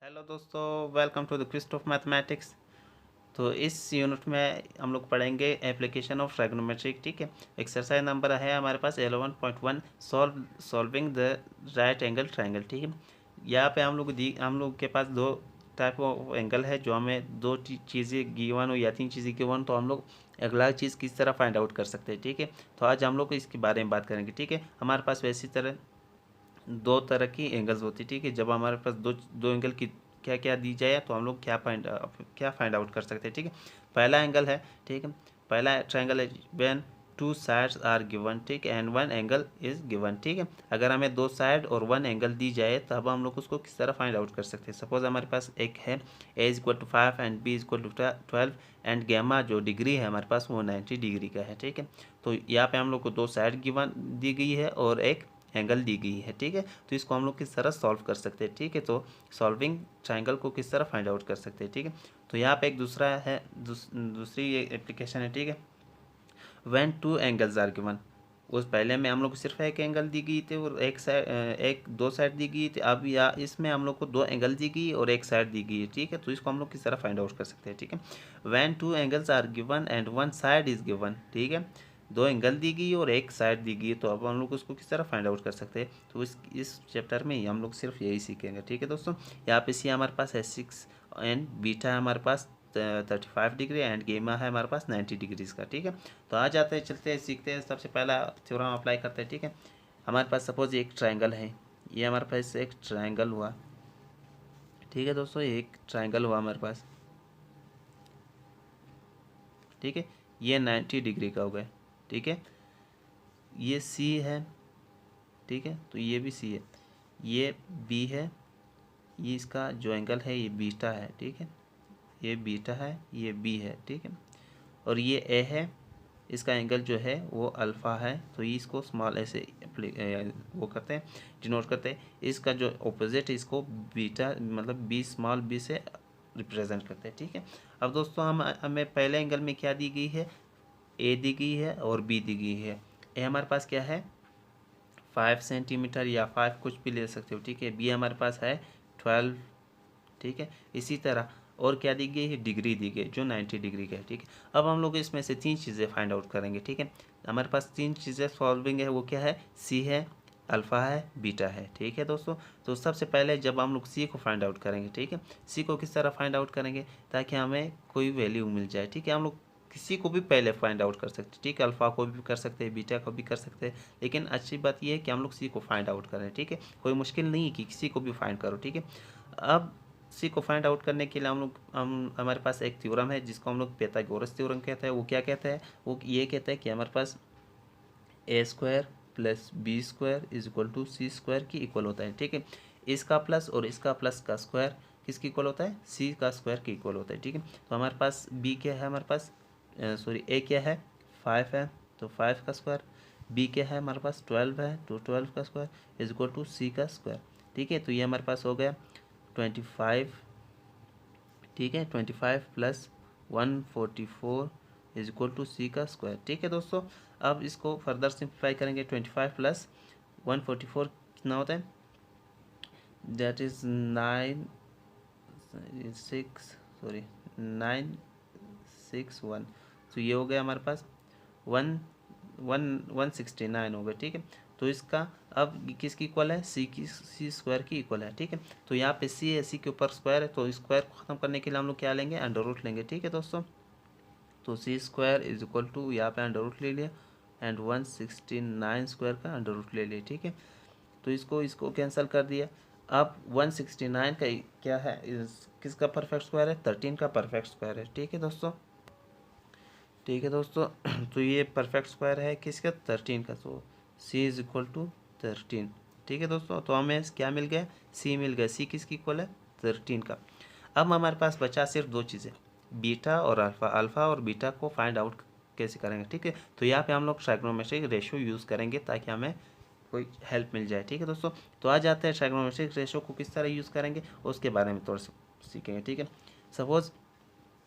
Hello दोस्तों, welcome to the quest of mathematics. तो इस यूनिट में हम लोग पढ़ेंगे एप्लीकेशन ऑफ ट्राइगोनोमेट्रिक। ठीक है, एक्सरसाइज नंबर है हमारे पास 11.1 solving the right angle triangle. ठीक है, यहाँ पे हम लोग के पास दो टाइप ऑफ एंगल है, जो हमें दो चीज़ें गिवन हो या तीन चीज़ें गिवन, तो हम लोग अगला चीज़ किस तरह फाइंड आउट कर सकते हैं। ठीक है, तो आज हम लोग इसके बारे में बात करेंगे। ठीक है, हमारे पास वैसी तरह दो तरह की एंगल्स होती है। ठीक है, जब हमारे पास दो दो एंगल की क्या क्या दी जाए तो हम लोग क्या फाइंड आउट कर सकते हैं। ठीक है, पहला एंगल है, ठीक है, पहला ट्रायंगल है when two sides are given, ठीक है, and one angle is given. ठीक है, अगर हमें दो साइड और वन एंगल दी जाए तब हम लोग उसको किस तरह फाइंड आउट कर सकते हैं। सपोज हमारे पास एक है A is equal to 5 and B is equal to 12 and gamma जो डिग्री है हमारे पास वो 90 डिग्री का है। ठीक है, तो यहाँ पे हम लोग को दो साइड गिवन दी गई है और एक एंगल दी गई है। ठीक है, तो इसको हम लोग किस तरह सॉल्व कर सकते हैं। ठीक है, तो सॉल्विंग ट्रायंगल को किस तरह फाइंड आउट कर सकते हैं। ठीक है, तो यहाँ पे एक दूसरा है दूसरी एप्लीकेशन है। ठीक है, when two angles are given, उस पहले में हम लोग को सिर्फ एक एंगल दी गई थी और एक दो साइड दी गई थी। अब या इसमें हम लोग को दो एंगल दी गई और एक साइड दी गई है। ठीक है, तो इसको हम लोग किस तरह फाइंड आउट कर सकते हैं। ठीक है, when two angles are given and one side is given, ठीक है, दो एंगल दी गई और एक साइड दी गई, तो अब हम लोग उसको किस तरह फाइंड आउट कर सकते हैं। तो इस चैप्टर में ही हम लोग सिर्फ यही सीखेंगे। ठीक है दोस्तों, यहाँ पे सी हमारे पास है 6 एंड बीटा है हमारे पास 35 डिग्री एंड गेमा है हमारे पास 90 डिग्रीज का। ठीक है, तो आ जाते हैं, चलते हैं, सीखते हैं। सबसे पहला थ्योरम अप्लाई करते हैं। ठीक है, हमारे पास सपोज एक ट्रायंगल है, ये हमारे पास एक ट्रायंगल हुआ। ठीक है दोस्तों, ये एक ट्रायंगल हुआ हमारे पास। ठीक है, ये 90 डिग्री का हो गया। ठीक है, ये सी है, ठीक है, तो ये भी सी है, ये बी है, ये इसका जो एंगल है ये बीटा है। ठीक है, ये बीटा है, ये बी है। ठीक है, और ये ए है, इसका एंगल जो है वो अल्फ़ा है, तो ये इसको स्मॉल ऐसे वो करते हैं, डिनोट करते हैं। इसका जो ऑपोजिट है इसको बीटा मतलब बी स्मॉल बी से रिप्रेजेंट करते हैं। ठीक है, अब दोस्तों हमें पहले एंगल में क्या दी गई है, ए दी गई है और बी दी गई है। ए हमारे पास क्या है 5 सेंटीमीटर या 5 कुछ भी ले सकते हो। ठीक है, बी हमारे पास है 12। ठीक है, इसी तरह और क्या दी गई है, डिग्री दी गई जो 90 डिग्री का है। ठीक है, अब हम लोग इसमें से तीन चीज़ें फाइंड आउट करेंगे। ठीक है, हमारे पास तीन चीज़ें सॉल्विंग है, वो क्या है, सी है, अल्फ़ा है, बीटा है। ठीक है दोस्तों, तो सबसे पहले जब हम लोग सी को फाइंड आउट करेंगे, ठीक है, सी को किस तरह फाइंड आउट करेंगे ताकि हमें कोई वैल्यू मिल जाए। ठीक है, हम लोग किसी को भी पहले फाइंड आउट कर सकते हैं। ठीक है, अल्फ़ा को भी कर सकते हैं, बीटा को भी कर सकते हैं, लेकिन अच्छी बात यह है कि हम लोग सी को फाइंड आउट करें। ठीक है, कोई मुश्किल नहीं है कि किसी को भी फाइंड करो। ठीक है, अब सी को फाइंड आउट करने के लिए हमारे पास एक थ्योरम है जिसको हम लोग पाइथागोरस थ्योरम कहते हैं। वो क्या कहता है, वो ये कहता है कि हमारे पास A square plus B square is equal to C square की इक्वल होता है। ठीक है, इसका प्लस और इसका प्लस का स्क्वायर किसकी इक्वल होता है, सी का स्क्वायर की इक्वल होता है। ठीक है, तो हमारे पास बी क्या है, हमारे पास सॉरी ए क्या है 5 है, तो 5 का स्क्वायर, बी क्या है हमारे पास 12 है, तो 12 का स्क्वायर इज इक्वल टू सी का स्क्वायर। ठीक है, तो ये हमारे पास हो गया 25। ठीक है, 25 प्लस 144 इज इक्वल टू सी का स्क्वायर। ठीक है दोस्तों, अब इसको फर्दर सिंप्लीफाई करेंगे। 25 प्लस 144 कितना होता है, दैट इज 961, तो ये हो गया हमारे पास 169 हो गया। ठीक है, तो इसका अब किसकी इक्वल है, सी स्क्वायर की इक्वल है। ठीक है, तो यहाँ पे सी है, सी के ऊपर स्क्वायर है, तो स्क्वायर को ख़त्म करने के लिए हम लोग क्या लेंगे, अंडर रूट लेंगे। ठीक है दोस्तों, तो सी स्क्वायर इज इक्वल टू यहाँ पे अंडर रूट ले लिया एंड 169 स्क्वायर का अंडर रूट ले लिया। ठीक है, तो इसको कैंसिल कर दिया। अब 169 का क्या है, किसका परफेक्ट स्क्वायर है, 13 का परफेक्ट स्क्वायर है। ठीक है दोस्तों, ठीक है दोस्तों, तो ये परफेक्ट स्क्वायर है किसका, 13 का, तो सी इज इक्वल टू 13। ठीक है दोस्तों, तो हमें क्या मिल गया, सी मिल गया, सी किसकी इक्वल है, 13 का। अब हमारे पास बचा सिर्फ दो चीज़ें, बीटा और अल्फ़ा। अल्फ़ा और बीटा को फाइंड आउट कैसे करेंगे। ठीक है, तो यहाँ पे हम लोग ट्राइगोनोमेट्रिक रेशियो यूज़ करेंगे ताकि हमें कोई हेल्प मिल जाए। ठीक है दोस्तों, तो आ जाते हैं ट्राइगोनोमेट्रिक रेशियो को किस तरह यूज़ करेंगे उसके बारे में थोड़ा सा सीखेंगे। ठीक है, सपोज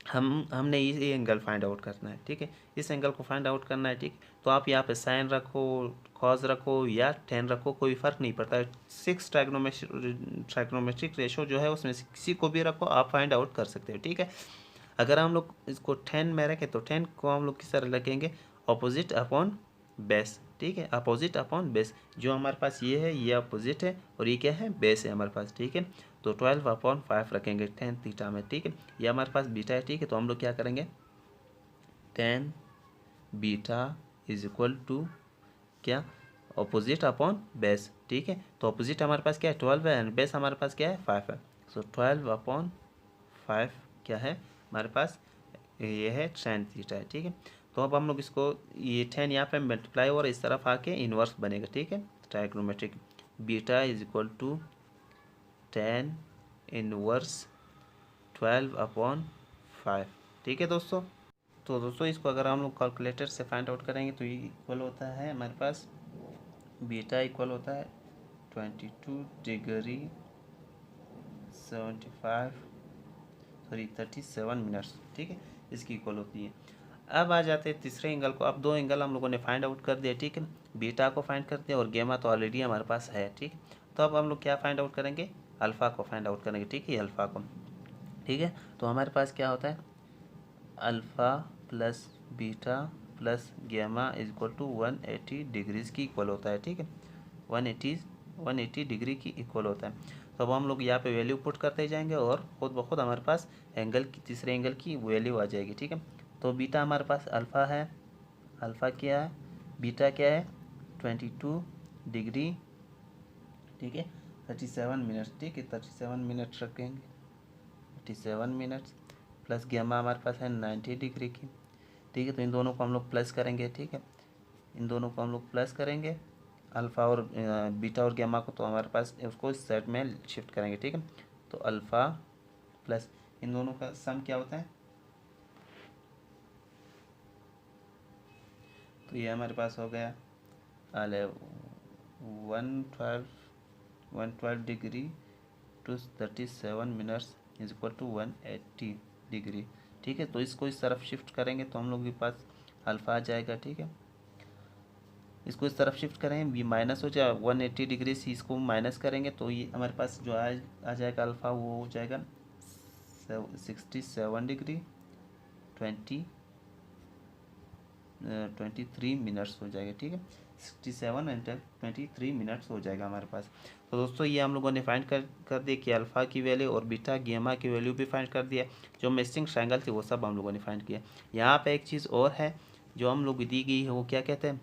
हमने ये एंगल फाइंड आउट करना है, ठीक है, इस एंगल को फाइंड आउट करना है, ठीक। तो आप यहाँ पे साइन रखो, कॉज रखो या टेन रखो, कोई फ़र्क नहीं पड़ता है। 6 ट्राइग्नोमेट्रिक रेशो जो है उसमें से किसी को भी रखो, आप फाइंड आउट कर सकते हो, ठीक है। अगर हम लोग इसको 10 में रखें तो 10 को हम लोग किस तरह रखेंगे, अपोजिट अपॉन बेस, ठीक है, अपोजिट अपॉन बेस। जो हमारे पास ये है ये अपोजिट है और ये क्या है, बेस है हमारे पास, ठीक है। तो 12/5 रखेंगे 10 थीटा में, ठीक है। ये हमारे पास बीटा है, ठीक है। तो हम लोग क्या करेंगे, 10 बीटा इज इक्वल टू क्या, अपोजिट अपॉन बेस, ठीक है। तो अपोजिट हमारे पास क्या है, 12 है, एंड बेस हमारे पास क्या है, 5 है। सो 12/5 क्या है हमारे पास, ये है tan थीटा है, ठीक है। तो अब हम लोग इसको, ये 10 यहाँ पे मल्टीप्लाई और इस तरफ आके इन्वर्स बनेगा, ठीक है। Trigonometric beta is equal to tan inverse 12/5, ठीक है दोस्तों। तो दोस्तों इसको अगर हम लोग कैलकुलेटर से फाइंड आउट करेंगे तो ये इक्वल होता है हमारे पास, बीटा इक्वल होता है 22 डिग्री 37 मिनट्स, ठीक है, इसकी इक्वल होती है। अब आ जाते हैं तीसरे एंगल को। अब दो एंगल हम लोगों ने फाइंड आउट कर दिया, ठीक है, बीटा को फाइंड कर दिया और गेमा तो ऑलरेडी हमारे पास है, ठीक। तो अब हम लोग क्या फाइंड आउट करेंगे, अल्फ़ा को फाइंड आउट करेंगे, ठीक है, अल्फ़ा को, ठीक है। तो हमारे पास क्या होता है, अल्फ़ा प्लस बीटा प्लस गेमा इज इक्वल टू 180 डिग्रीज़ की इक्वल होता है, ठीक है, 180 डिग्री की इक्वल होता है। तो अब हम लोग यहाँ पे वैल्यू पुट करते जाएंगे और खुद ब खुद हमारे पास एंगल की, तीसरे एंगल की वैल्यू आ जाएगी, ठीक है। तो बीटा हमारे पास अल्फ़ा है, अल्फ़ा क्या है, बीटा क्या है 22 डिग्री, ठीक है, 37 मिनट्स, ठीक है, 37 मिनट रखेंगे, 37 मिनट्स प्लस गेमा हमारे पास है 90 डिग्री की, ठीक है। तो इन दोनों को हम लोग प्लस करेंगे, ठीक है, इन दोनों को हम लोग प्लस करेंगे, अल्फ़ा और बीटा और गेमा को, तो हमारे पास उसको इस साइड में शिफ्ट करेंगे, ठीक है। तो अल्फ़ा प्लस इन दोनों का सम क्या होता है, तो ये हमारे पास हो गया 112 degree to 37 minutes is equal to 180 degree, ठीक है। तो इसको इस तरफ शिफ्ट करेंगे तो हम लोग के पास अल्फ़ा आ जाएगा, ठीक है। इसको इस तरफ शिफ्ट करें, बी माइनस हो जाए 180 डिग्री से इसको माइनस करेंगे तो ये हमारे पास जो आ जाएगा अल्फ़ा, वो हो जाएगा 67 डिग्री 23 मिनट्स हो जाएगा, ठीक है, 67 एंड 23 मिनट्स हो जाएगा हमारे पास। तो दोस्तों ये हम लोगों ने फाइंड कर दिया कि अल्फ़ा की वैल्यू और बीटा गेमा की वैल्यू भी फाइंड कर दिया, जो मिसिंग ट्रायंगल थी वो सब हम लोगों ने फाइंड किया। यहाँ पे एक चीज़ और है जो हम लोग दी गई है, वो क्या कहते हैं,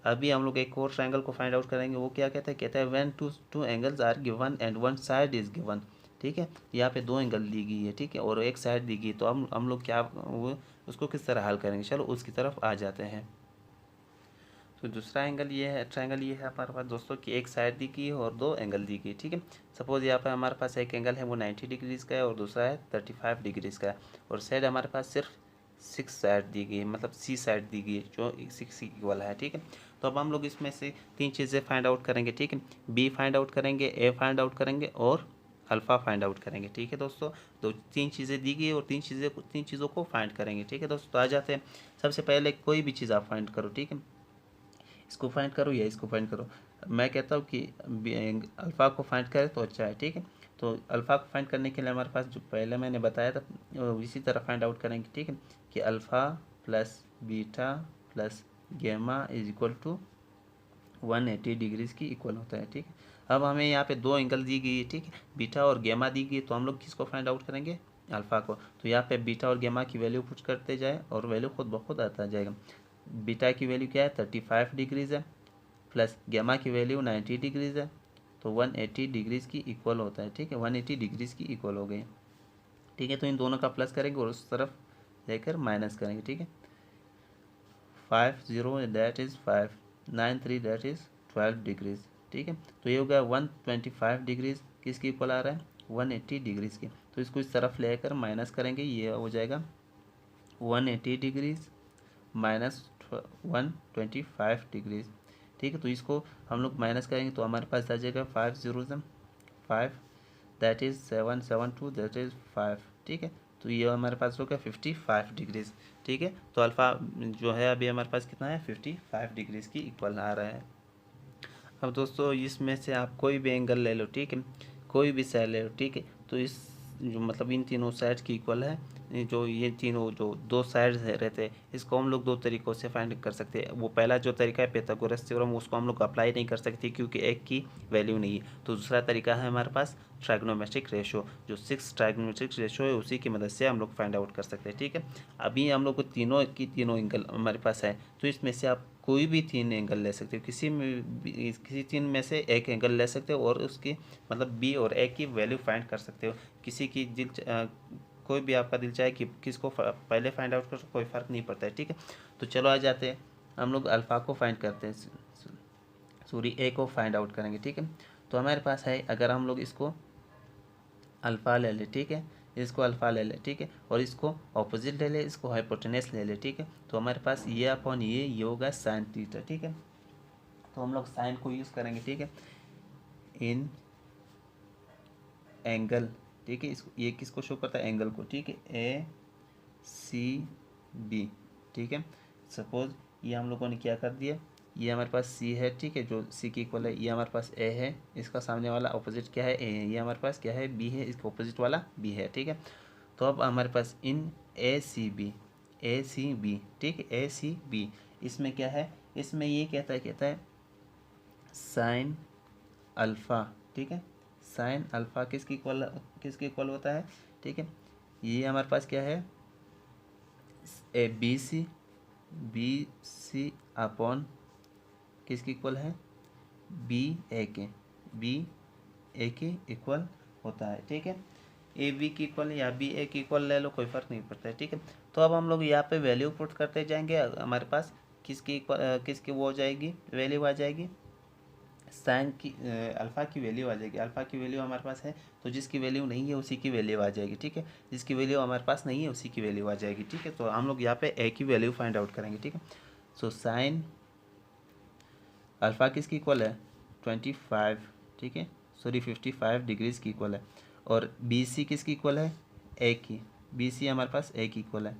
अभी हम लोग एक और ट्रायंगल को फाइंड आउट करेंगे, वो क्या कहता है, कहता है when two angles are given and one side is given, ठीक है। यहाँ पे दो एंगल दी गई है, ठीक है, और एक साइड दी गई, तो हम लोग क्या वो उसको किस तरह हल करेंगे, चलो उसकी तरफ आ जाते हैं। तो दूसरा एंगल ये है, ट्रायंगल ये है हमारे पास दोस्तों कि एक साइड दी गई है और दो एंगल दी गई, ठीक है। सपोज यहाँ पर हमारे पास एक एंगल है वो 90 डिग्रीज़ का है और दूसरा है 35 डिग्रीज़ का है, और साइड हमारे पास सिर्फ 6 साइड दी गई है, मतलब सी साइड दी गई है जो 6 इक्वल है, ठीक है। तो अब हम लोग इसमें से तीन चीज़ें फाइंड आउट करेंगे, ठीक है, बी फाइंड आउट करेंगे, ए फाइंड आउट करेंगे और अल्फ़ा फाइंड आउट करेंगे, ठीक है दोस्तों। तो तीन चीज़ें दी गई और तीन चीज़ों को फाइंड करेंगे, ठीक है दोस्तों। तो आ जाते हैं, सबसे पहले कोई भी चीज़ आप फाइंड करो, ठीक है, इसको फाइंड करो या इसको फाइंड करो। मैं कहता हूँ कि अल्फ़ा को फाइंड करें तो अच्छा है, ठीक है। तो अल्फ़ा को फाइंड करने के लिए हमारे पास जो पहले मैंने बताया था इसी तरह फाइंड आउट करेंगे, ठीक है, कि अल्फ़ा प्लस बीटा प्लस गेमा इज इक्वल टू 180 डिग्रीज़ की इक्वल होता है, ठीक है। अब हमें यहाँ पे दो एंगल दी गई है, ठीक है, बीटा और गेमा दी गई है, तो हम लोग किसको फाइंड आउट करेंगे, अल्फ़ा को। तो यहाँ पे बीटा और गेमा की वैल्यू पुट करते जाए और वैल्यू खुद ब खुद आता जाएगा। बीटा की वैल्यू क्या है 35 डिग्रीज़ है, प्लस गेमा की वैल्यू 90 डिग्रीज़ है, तो 180 डिग्रीज़ की इक्वल होता है, ठीक है, 180 डिग्रीज़ की इक्वल हो गई, ठीक है। तो इन दोनों का प्लस करेंगे और उस तरफ लेकर माइनस करेंगे, ठीक है, 50 that is 5, 93 that is 12 degrees, ठीक है। तो ये हो गया 125 डिग्रीज़ किसकी इक्वल आ रहा है 180 डिग्रीज़ की। तो इसको इस तरफ लेकर माइनस करेंगे, ये हो जाएगा 180 डिग्रीज़ माइनस 125 डिग्रीज़, ठीक है। तो इसको हम लोग माइनस करेंगे तो हमारे पास आ जाएगा 5 0 5 दैट इज़ 7 7 2 दैट इज़ 5, ठीक है। तो ये हमारे पास हो गया 55 डिग्रीज। ठीक है, तो अल्फ़ा जो है अभी हमारे पास कितना है 55 डिग्रीज की इक्वल आ रहा है। अब दोस्तों इसमें से आप कोई भी एंगल ले लो, ठीक है, कोई भी साइड ले लो, ठीक है, तो इस जो मतलब इन तीनों साइड की इक्वल है, जो ये तीनों जो दो साइड रहते हैं इसको हम लोग दो तरीक़ों से फाइंड कर सकते हैं। वो पहला जो तरीका है पाइथागोरस थ्योरम, उसको हम लोग अप्लाई नहीं कर सकते क्योंकि एक की वैल्यू नहीं है। तो दूसरा तरीका है हमारे पास ट्राइगोनोमेट्रिक रेशो, जो 6 ट्राइगोनोमेट्रिक रेशो है उसी की मदद से हम लोग फाइंड आउट कर सकते हैं। ठीक है, अभी हम लोग को तीनों की तीनों एंगल हमारे पास है, तो इसमें से आप कोई भी तीन एंगल ले सकते हो, किसी तीन में से एक एंगल ले सकते हो और उसकी मतलब बी और ए की वैल्यू फाइंड कर सकते हो। किसी की कोई भी आपका दिल चाहे कि किसको पहले फाइंड आउट करो, कोई फ़र्क नहीं पड़ता है। ठीक है, तो चलो आ जाते हैं, हम लोग अल्फ़ा को फाइंड करते हैं, सॉरी ए को फाइंड आउट करेंगे। ठीक है, तो हमारे पास है, अगर हम लोग इसको अल्फ़ा ले लें, ठीक है, इसको अल्फ़ा ले लें, ठीक है, और इसको ऑपोजिट ले लें, इसको हाइपोटेनस ले लें, ठीक है, तो हमारे पास ये अपॉन ये होगा साइन थीटा। ठीक है, तो हम लोग साइन को यूज़ करेंगे, ठीक है, इन एंगल, ठीक है, इसको ये किसको शो करता है, एंगल को, ठीक है, ए सी बी। ठीक है, सपोज ये हम लोगों ने क्या कर दिया, ये हमारे पास सी है, ठीक है, जो सी की इक्वल है, ये हमारे पास ए है, इसका सामने वाला ऑपोजिट क्या है, ए है, ये हमारे पास क्या है, बी है, इसका ऑपोजिट वाला बी है। ठीक है, तो अब हमारे पास इन ए सी बी, ठीक है, ए सी बी, इसमें क्या है, इसमें ये कहता है साइन अल्फ़ा। ठीक है, साइन अल्फ़ा किसकी इक्वल होता है, ठीक है, ये हमारे पास क्या है, ए बी सी अपॉन किसकी इक्वल है, बी ए के इक्वल होता है। ठीक है, ए बी की इक्वल या बी ए की इक्वल ले लो, कोई फ़र्क नहीं पड़ता है। ठीक है, तो अब हम लोग यहाँ पे वैल्यू पुट करते जाएंगे, हमारे पास किसकी वो हो जाएगी, वैल्यू आ जाएगी, साइन की अल्फ़ा की वैल्यू आ जाएगी। अल्फ़ा की वैल्यू हमारे पास है, तो जिसकी वैल्यू नहीं है उसी की वैल्यू आ जाएगी। ठीक है, जिसकी वैल्यू हमारे पास नहीं है उसी की वैल्यू आ जाएगी। ठीक है, तो हम लोग यहाँ पे ए की वैल्यू फाइंड आउट करेंगे। ठीक है, सो साइन अल्फ़ा किसकी इक्वल है, 25, ठीक है, सॉरी 55 डिग्रीज की इक्वल है, और बी सी किसकी इक्वल है, ए की, बी सी हमारे पास ए की इक्वल है,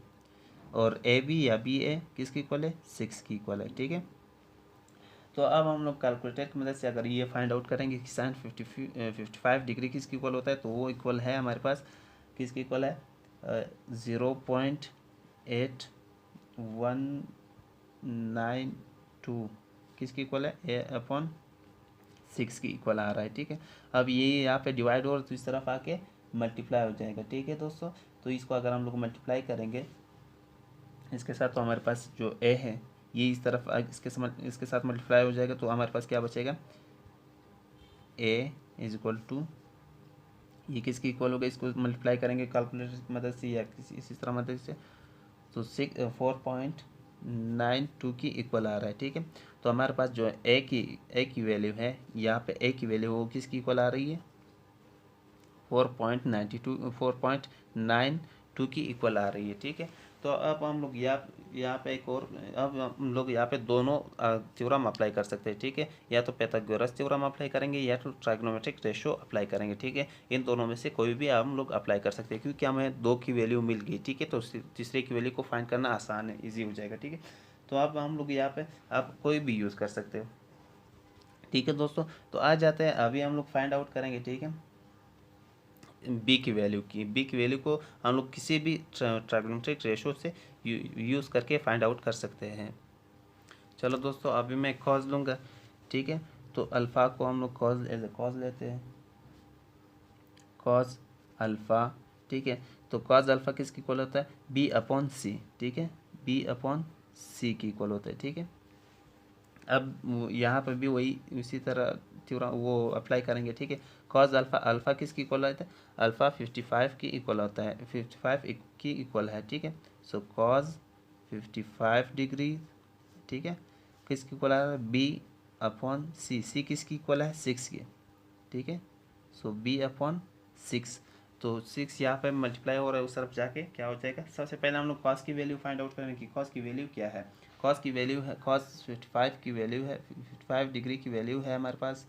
और ए बी या बी ए किसकी इक्वल है, 6 की इक्वल है। ठीक है, तो अब हम लोग कैलकुलेटर की मदद से अगर ये फाइंड आउट करेंगे कि साइन 55 डिग्री किसकी इक्वल होता है, तो वो इक्वल है हमारे पास किसकी इक्वल है, 0.8192 किसकी इक्वल है, ए अपॉन 6 की इक्वल आ रहा है। ठीक है, अब ये यहाँ पे डिवाइड और तो इस तरफ आके मल्टीप्लाई हो जाएगा। ठीक है दोस्तों, तो इसको अगर हम लोग मल्टीप्लाई करेंगे इसके साथ, तो हमारे पास जो ए है ये इस तरफ इसके साथ मल्टीप्लाई हो जाएगा, तो हमारे पास क्या बचेगा, ए इज इक्वल टू, ये किसकी इक्वल होगा, इसको मल्टीप्लाई करेंगे कैलकुलेटर की मदद से या इसी तरह मदद से, तो 4.92 की इक्वल आ रहा है। ठीक है, तो हमारे पास जो है ए की वैल्यू है, यहाँ पे ए की वैल्यू वो किसकी इक्वल आ रही है, 4.92 की इक्वल आ रही है। ठीक है, तो अब हम लोग यहाँ पे एक और, अब हम लोग यहाँ पे दोनों थ्योरम अप्लाई कर सकते हैं। ठीक है, या तो पाइथागोरस थ्योरम अप्लाई करेंगे या तो ट्राइगोनोमेट्रिक रेशो अप्लाई करेंगे। ठीक है, इन दोनों में से कोई भी हम लोग अप्लाई कर सकते हैं, क्योंकि हमें दो की वैल्यू मिल गई। ठीक है, तो तीसरे की वैल्यू को फाइंड करना आसान है, ईजी हो जाएगा। ठीक है, तो अब हम लोग यहाँ पे आप कोई भी यूज़ कर सकते हो। ठीक है दोस्तों, तो आ जाते हैं, अभी हम लोग फाइंड आउट करेंगे। ठीक है, बी की वैल्यू को हम लोग किसी भी ट्राइगोनोमेट्रिक रेशो से यूज़ करके फाइंड आउट कर सकते हैं। चलो दोस्तों, अभी मैं कॉज लूँगा। ठीक है, तो अल्फ़ा को हम लोग कॉज एज ए कॉज लेते हैं, कॉज अल्फ़ा। ठीक है, तो कॉज अल्फ़ा किसकी इक्वल होता है, बी अपॉन सी। ठीक है, बी अपॉन सी की इक्वल होता है। ठीक है, अब यहाँ पर भी वही उसी तरह थ्योरम वो अप्लाई करेंगे। ठीक है, कॉज अल्फ़ा किसकी इक्वल होता है, अल्फ़ा 55 की इक्वल होता है, 55 की इक्वल है। ठीक है, सो कॉज 55 डिग्री, ठीक है, किसकी इक्वल आ रहा है, बी अपॉन सी किसकी इक्वल है, 6 की। ठीक है, सो बी अपॉन 6, तो 6 यहाँ पे मल्टीप्लाई हो रहा है, उस तरफ जाके क्या हो जाएगा, सबसे पहले हम लोग कॉस की वैल्यू फाइंड आउट करेंगे कि कॉस की वैल्यू क्या है। कॉस की वैल्यू है, कॉस 55 की वैल्यू है, 55 डिग्री की वैल्यू है हमारे पास,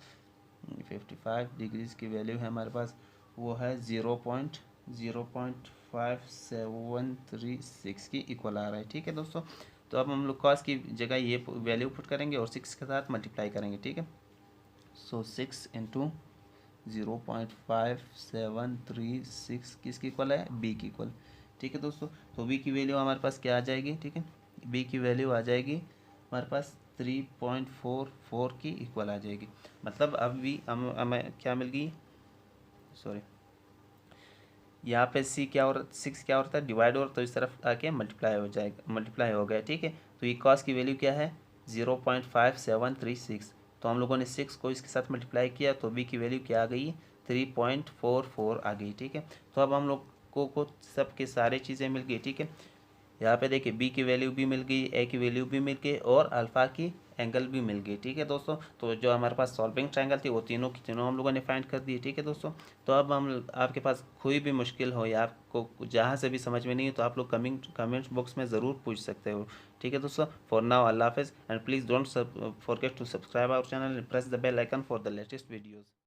55 डिग्रीज की वैल्यू है हमारे पास, वो है 0.05 0.5736 की इक्वल आ रहा है। ठीक है दोस्तों, तो अब हम लोग कॉस की जगह ये वैल्यू पुट करेंगे और 6 के साथ मल्टीप्लाई करेंगे। ठीक है, सो 6 इंटू 0.5736 किसकी इक्वल है, बी की इक्वल। ठीक है दोस्तों, तो बी की वैल्यू हमारे पास क्या आ जाएगी, ठीक है, बी की वैल्यू आ जाएगी हमारे पास 3.44 की इक्वल आ जाएगी। मतलब अब भी हमें क्या मिल गई, सॉरी, यहाँ पे सी क्या और 6 क्या होता है, डिवाइड और, तो इस तरफ आके मल्टीप्लाई हो जाएगा, मल्टीप्लाई हो गया। ठीक है, तो ये कॉस की वैल्यू क्या है 0.5736, तो हम लोगों ने 6 को इसके साथ मल्टीप्लाई किया तो बी की वैल्यू क्या आ गई 3.44 आ गई। ठीक है, तो अब हम लोग को सब के सारे चीज़ें मिल गई। ठीक है, यहाँ पे देखिए बी की वैल्यू भी मिल गई, ए की वैल्यू भी मिल गई और अल्फ़ा की एंगल भी मिल गई। ठीक है दोस्तों, तो जो हमारे पास सॉल्विंग ट्रायंगल थी वो तीनों की तीनों हम लोगों ने फाइंड कर दी। ठीक है दोस्तों, तो अब हम आपके पास कोई भी मुश्किल हो या आपको जहाँ से भी समझ में नहीं है तो आप लोग कमेंट बॉक्स में ज़रूर पूछ सकते हो। ठीक है दोस्तों, फॉर नाउ अल्लाह हाफिज़ and please don't forget to subscribe our channel and press the bell icon for the latest videos.